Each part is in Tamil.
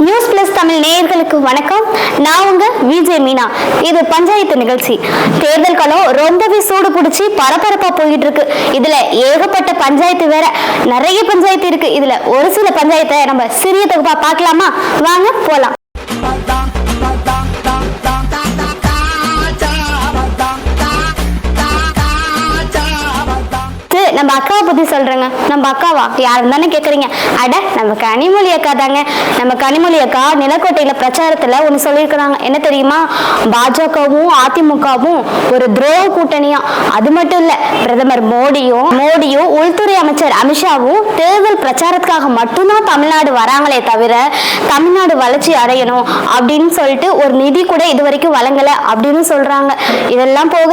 நியூஸ் பிளஸ் தமிழ் நேயர்களுக்கு வணக்கம். நான் உங்க விஜய் மீனா. இது பஞ்சாயத்து நிகழ்ச்சி. தேர்தல் களம் ரொம்பவே சூடு பிடிச்சி பரபரப்பா போயிட்டு இருக்கு. இதுல ஏகப்பட்ட பஞ்சாயத்து வேற, நிறைய பஞ்சாயத்து இருக்கு. இதுல ஒரு சில பஞ்சாயத்தை நம்ம சிறிய தொகுப்பா பார்க்கலாமா? வாங்க போலாம். நம்ம அக்காவை பத்தி சொல்றேங்க. நம்ம அக்காவா யாருன்னு தானே கேக்குறீங்க? அட, நம்ம கனிமொழி அக்கா தாங்க. நம்ம கனிமொழி அக்கா நிலக்கோட்டையில பிரச்சாரத்துல ஒண்ணு சொல்லியிருக்கிறாங்க. என்ன தெரியுமா? பாஜகவும் அதிமுகவும் ஒரு துரோக கூட்டணியா. அது மட்டும் இல்ல, பிரதமர் மோடியும் உள்துறை அமைச்சர் அமித்ஷாவும் தேர்தல் பிரச்சாரத்துக்காக மட்டும்தான் தமிழ்நாடு வராங்களே தவிர தமிழ்நாடு வளர்ச்சி அடையணும் அப்படின்னு சொல்லிட்டு ஒரு நிதி கூட இது வரைக்கும் வழங்கல அப்படின்னு சொல்றாங்க. இதெல்லாம் போக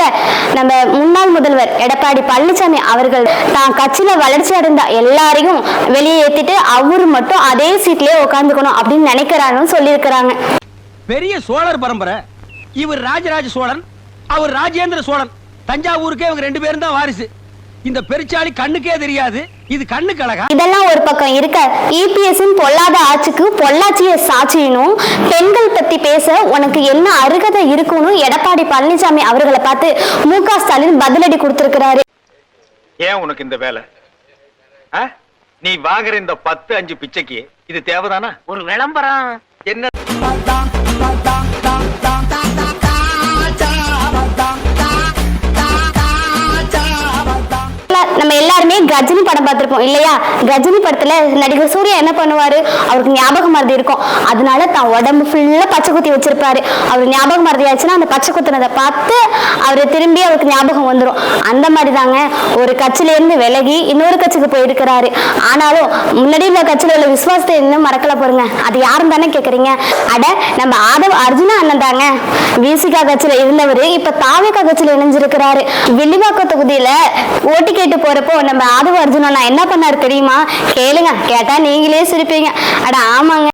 நம்ம முன்னாள் முதல்வர் எடப்பாடி பழனிசாமி அவர்கள் தான் கட்சியில வளர்ச்சி அடைந்த எல்லாரையும் வெளியே ஏத்திட்டு அவரு மட்டும் அதே சீட்லயே உட்கார்ந்துக்கணும் அப்படின்னு நினைக்கிறாருன்னு சொல்லியிருக்கிறாங்க. பெரிய சோழர் பரம்பரை. இவர் ராஜராஜ சோழன், அவர் ராஜேந்திர சோழன். தஞ்சாவூருக்கே இவங்க ரெண்டு பேரும் தான் வாரிசு. இந்த பெருச்சாளி கண்ணுக்கே தெரியாது. இது கண்ணு கலகா. இதெல்லாம் ஒரு பக்கம் இருக்க, இபிஎஸ் பொல்லாத ஆட்சிக்கு பொள்ளாச்சிய சாட்சியனும் பெண்கள் பத்தி பேச உனக்கு என்ன அருகதை இருக்குன்னு எடப்பாடி பழனிசாமி அவர்களை பார்த்து மு.க. ஸ்டாலின் பதிலடி கொடுத்திருக்கிறாரு. ஏன் உனக்கு இந்த வேலை? நீ வாங்குற இந்த 10-5 பிச்சைக்கு இது தேவைதானா? ஒரு விளம்பரம் என்ன? நம்ம எல்லாருமே கஜினி படம் பார்த்திருப்போம் இல்லையா? கஜினி படத்துல நடிகர் சூர்யா என்ன பண்ணுவாரு? அவருக்கு ஞாபகம் மறதி இருக்கும். அதனால தான் உடம்பு ஃபுல்லா பச்சை குத்தி வச்சிருப்பாரு. அவர் ஞாபகம் மறதி ஆச்சுன்னா அந்த பச்சை குத்துனதை பார்த்து அவரு திரும்பி அவருக்கு ஞாபகம் வந்துடும். அந்த மாதிரி தாங்க ஒரு கட்சியில இருந்து விலகி இன்னொரு கட்சிக்கு போயிருக்கிறாரு. ஆனாலும் முன்னாடி உள்ள கட்சியில உள்ள விசுவாசத்தை இன்னும் மறக்கல பாருங்க. அது யாரும் தானே கேக்குறீங்க? அட, நம்ம ஆதவ் அர்ஜுனா அண்ணன் தாங்க. விசிகா கட்சியில இருந்தவரு இப்ப தாவேகா கட்சியில இணைஞ்சிருக்கிறாரு. வில்லிவாக்கம் தொகுதியில ஓட்டு கேட்டு போறப்போ நம்ம ஆதவ அர்ஜுனா என்ன பண்ணாரு தெரியுமா? கேளுங்க, கேட்டா நீங்களே சிரிப்பீங்க. அட ஆமாங்க,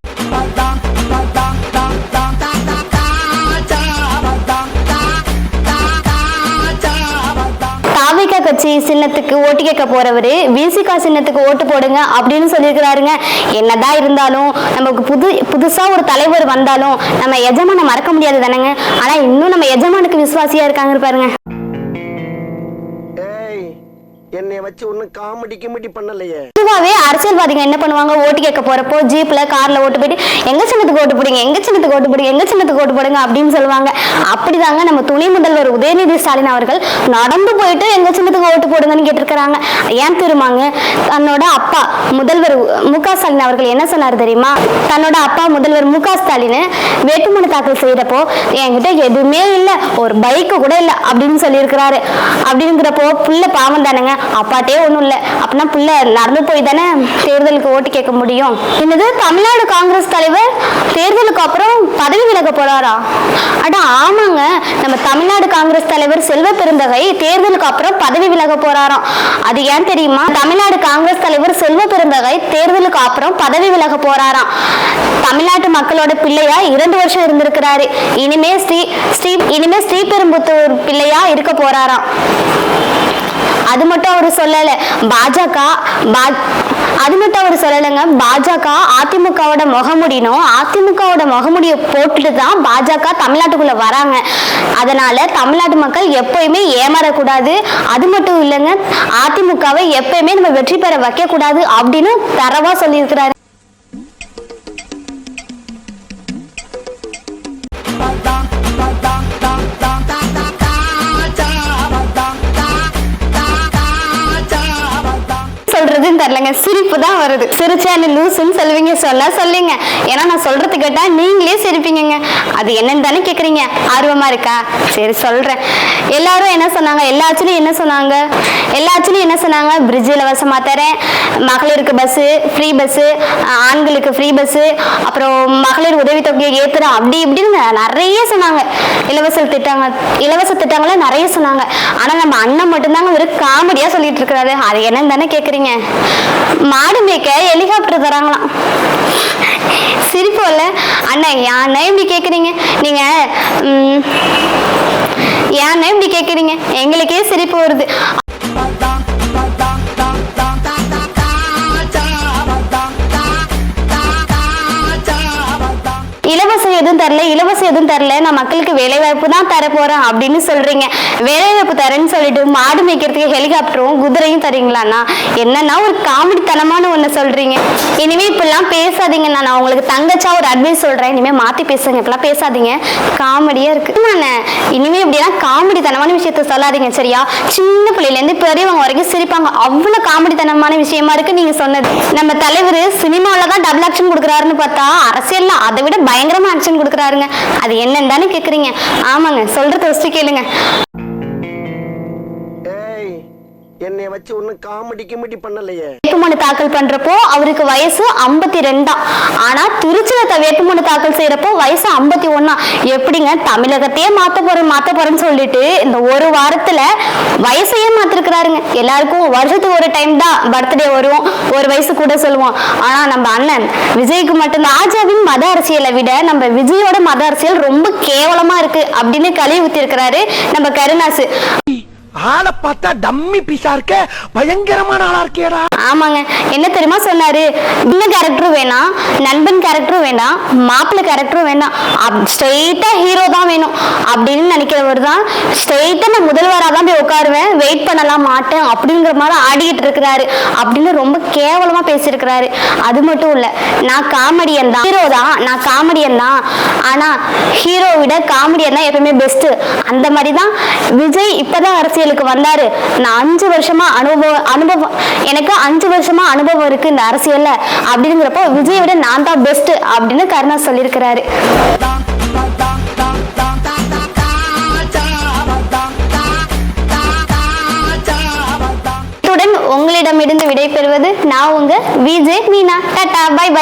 தாவேகா கட்சி சின்னத்துக்கு ஓட்டு கேட்க போறவரு விசிகா சின்னத்துக்கு ஓட்டு போடுங்க அப்படின்னு சொல்லியிருக்கிறாருங்க. என்னதான் இருந்தாலும் நமக்கு புதுசா ஒரு தலைவர் வந்தாலும் நம்ம எஜமான மறக்க முடியாது தானேங்க. ஆனா இன்னும் நம்ம எஜமானுக்கு விசுவாசியா இருக்காங்க பாருங்க. என்னை வச்சு ஒன்னும் காமெடி பண்ணலையே. பொதுவாவே அரசியல்வாதிங்க என்ன பண்ணுவாங்க? ஓட்டு கேட்க போறப்போ ஜீப்ல கார்ல ஓட்டு போயிட்டு எங்க சின்னத்துக்கு ஓட்டு போடுங்க, எங்க சின்னத்துக்கு ஓட்டு போடுங்க, எங்க சின்னத்துக்கு ஓட்டு போடுங்க அப்படின்னு சொல்லுவாங்க. அப்படிதாங்க நம்ம துணை முதல்வர் உதயநிதி ஸ்டாலின் அவர்கள் நடந்து போயிட்டு எங்க சின்னத்துக்கு ஓட்டு போடுங்கன்னு கேட்டிருக்கிறாங்க. ஏன் தெரியுமாங்க? தன்னோட அப்பா முதல்வர் மு.க. ஸ்டாலின் அவர்கள் என்ன சொன்னாரு தெரியுமா? தன்னோட அப்பா முதல்வர் மு.க. ஸ்டாலின் வேட்புமனு தாக்கல் செய்யறப்போ என்கிட்ட எதுவுமே இல்ல, ஒரு பைக்கு கூட இல்ல அப்படின்னு சொல்லியிருக்கிறாரு. அப்படிங்கிறப்போ புள்ள பாவம் தானேங்க. அப்பாட்டே ஒண்ணும் இல்ல அப்படின்னா புள்ள நடந்து போய் தானே தேர்தலுக்கு ஓட்டு கேட்க முடியும். என்னது, தமிழ்நாடு காங்கிரஸ் தலைவர் தேர்தலுக்கு அப்புறம் பதவி விலக போறாரா? அட ஆமாங்க, நம்ம தமிழ்நாடு காங்கிரஸ் தலைவர் செல்வ பெருந்தகை தேர்தலுக்கு அப்புறம் பதவி விலக போறாராம். அது ஏன் தெரியுமா? தமிழ்நாடு காங்கிரஸ் தலைவர் செல்வ பெருந்தகை தேர்தலுக்கு அப்புறம் பதவி விலக போறாராம். தமிழ்நாட்டு மக்களோட பிள்ளையா 2 வருஷம் இருந்திருக்கிறாரு. இனிமே ஸ்ரீபெரும்புத்தூர் பிள்ளையா இருக்க போறாராம். அது மட்டும் அவரு சொல்லல, பாஜக அதிமுகவோட முகமுடியை போட்டுட்டு தான் பாஜக தமிழ்நாட்டுக்குள்ள வராங்க. அதனால தமிழ்நாட்டு மக்கள் எப்பயுமே ஏமாறக்கூடாது. அது மட்டும் இல்லைங்க, அதிமுகவை எப்பயுமே நம்ம வெற்றி பெற வைக்க கூடாது அப்படின்னு தரவா சொல்லியிருக்கிறாரு. தெரியலங்க, சிரிப்பு தான் வருது. சிரிச்சான்னு லூசுன்னு சொல்லுவீங்க, சொல்லுங்க. ஏன்னா நான் சொல்றது கேட்டா நீங்களே சிரிப்பீங்க. அது என்னன்னு தானே கேக்குறீங்க? ஆர்வமா இருக்கா? சரி சொல்றேன். எல்லாரும் என்ன சொன்னாங்க? எல்லா ஆட்சியிலும் என்ன சொன்னாங்க? பிரிட்ஜ் இலவசமா தரேன், மகளிருக்கு பஸ் ஃப்ரீ, பஸ் ஆண்களுக்கு ஃப்ரீ பஸ், அப்புறம் மகளிர் உதவித்தொகையை ஏத்துறோம், அப்படி இப்படின்னு நிறைய சொன்னாங்க. இலவச திட்டங்களை நிறைய சொன்னாங்க. ஆனா நம்ம அண்ணன் மட்டும்தாங்க ஒரு காமெடியா சொல்லிட்டு இருக்கிறாரு. அது என்னன்னு தானே கேக்குறீங்க? மாடு மேய்க்க ஹெலிகாப்டர் தராங்களாம். சிரிப்போல அண்ணா, ஏன்னா இப்படி கேக்குறீங்க? நீங்க ஏன்னா இப்படி கேக்குறீங்க? எங்களுக்கே சிரிப்பு வருது. தரல, இலவசம் எதுவும் தரல, நான் மக்களுக்கு வேலை வாய்ப்பு தான் தர போறேன் அப்படின்னு சொல்றீங்க. வேலை வாய்ப்பு தரேன்னு சொல்லிட்டு மாடு மேய்க்கிறதுக்கு ஹெலிகாப்டரும் குதிரையும் தரீங்களாண்ணா? என்னன்னா ஒரு காமெடி தனமான ஒண்ணு சொல்றீங்க. இனிமே இப்பெல்லாம் பேசாதீங்கண்ணா. நான் உங்களுக்கு தங்கச்சா ஒரு அட்வைஸ் சொல்றேன், இனிமே மாத்தி பேசுங்க, இப்பெல்லாம் பேசாதீங்க, காமெடியா இருக்கு. இனிமே இப்படிலாம் காமெடி தனமான விஷயத்த சொல்லாதீங்க சரியா? சின்ன பிள்ளைல இருந்து பெரியவங்க வரைக்கும் சிரிப்பாங்க, அவ்வளவு காமெடி தனமான விஷயமா இருக்கு நீங்க சொன்னது. நம்ம தலைவர் சினிமாவில தான் டபுள் ஆக்ஷன் கொடுக்குறாருன்னு பார்த்தா அரசியல்ல அதை விட பயங்கரமா ஆக்ஷன் கொடுக்குறாருங்க. அது என்னன்னு தானே கேக்குறீங்க? ஆமாங்க, சொல்றத வச்சு கேளுங்க. ஏய், என்னைய வச்சு ஒன்னும் காமெடி கிமெடி பண்ணலையே. வேட்புமனு தாக்கல் பண்றப்போ அவருக்கு வயசு 52. ஆனா திருச்சியில வேட்புமனு தாக்கல் செய்யறப்போ வயசு 51. எப்படிங்க தமிழகத்தையே மாத்த போறேன்னு சொல்லிட்டு இந்த ஒரு வாரத்துல வயசையே மாத்திருக்கிறாருங்க. எல்லாருக்கும் வருஷத்துக்கு ஒரு டைம் தான் பர்த்டே வரும், ஒரு வயசு கூட சொல்லுவோம். ஆனா நம்ம அண்ணன் விஜய்க்கு மட்டும் ராஜாவின் மத அரசியலை விட நம்ம விஜயோட மத அரசியல் ரொம்ப கேவலமா இருக்கு அப்படின்னு கழுவி ஊத்தி இருக்கிறாரு நம்ம கருணாசு. ஆளை பார்த்தா டம்மி பீஸா இருக்க, பயங்கரமான ஆளா இருக்கேடா. ஆமாங்க, என்ன தெரியுமா சொன்னாரு? இந்த கேரக்டரும் வேணாம், நண்பன் கேரக்டரும் வேண்டாம், மாப்பிள்ளை கேரக்டரும் வேண்டாம், ஸ்ட்ரெயிட்டா ஹீரோ தான் வேணும் அப்படின்னு நினைக்கிறவர் தான் ஸ்ட்ரெயிட்டா நான் முதல்வராக தான் போய் உட்காருவேன், வெயிட் பண்ணலாம் மாட்டேன் அப்படிங்கிற மாதிரி ஆடிக்கிட்டு இருக்கிறாரு அப்படின்னு ரொம்ப கேவலமா பேசியிருக்கிறாரு. அது மட்டும் இல்ல, நான் காமெடியன் தான், ஹீரோ தான், நான் காமெடியன் தான், ஆனா ஹீரோ விட காமெடியன் தான் எப்பவுமே பெஸ்ட். அந்த மாதிரி தான் விஜய் இப்பதான் அரசியலுக்கு வந்தாரு. நான் 5 வருஷமா அனுபவம் எனக்கு 5 வருஷமா அனுபவம் இருக்கு இந்த அரசியல்ல அப்படிங்கிறப்போ விஜயை விட நான் தான் பெஸ்ட் அப்படின்னு கருணா சொல்லியிருக்கிறாரு. உங்களிடமிருந்து விடை பெறுவது நான் உங்க Vijay Meena. Tata, bye by.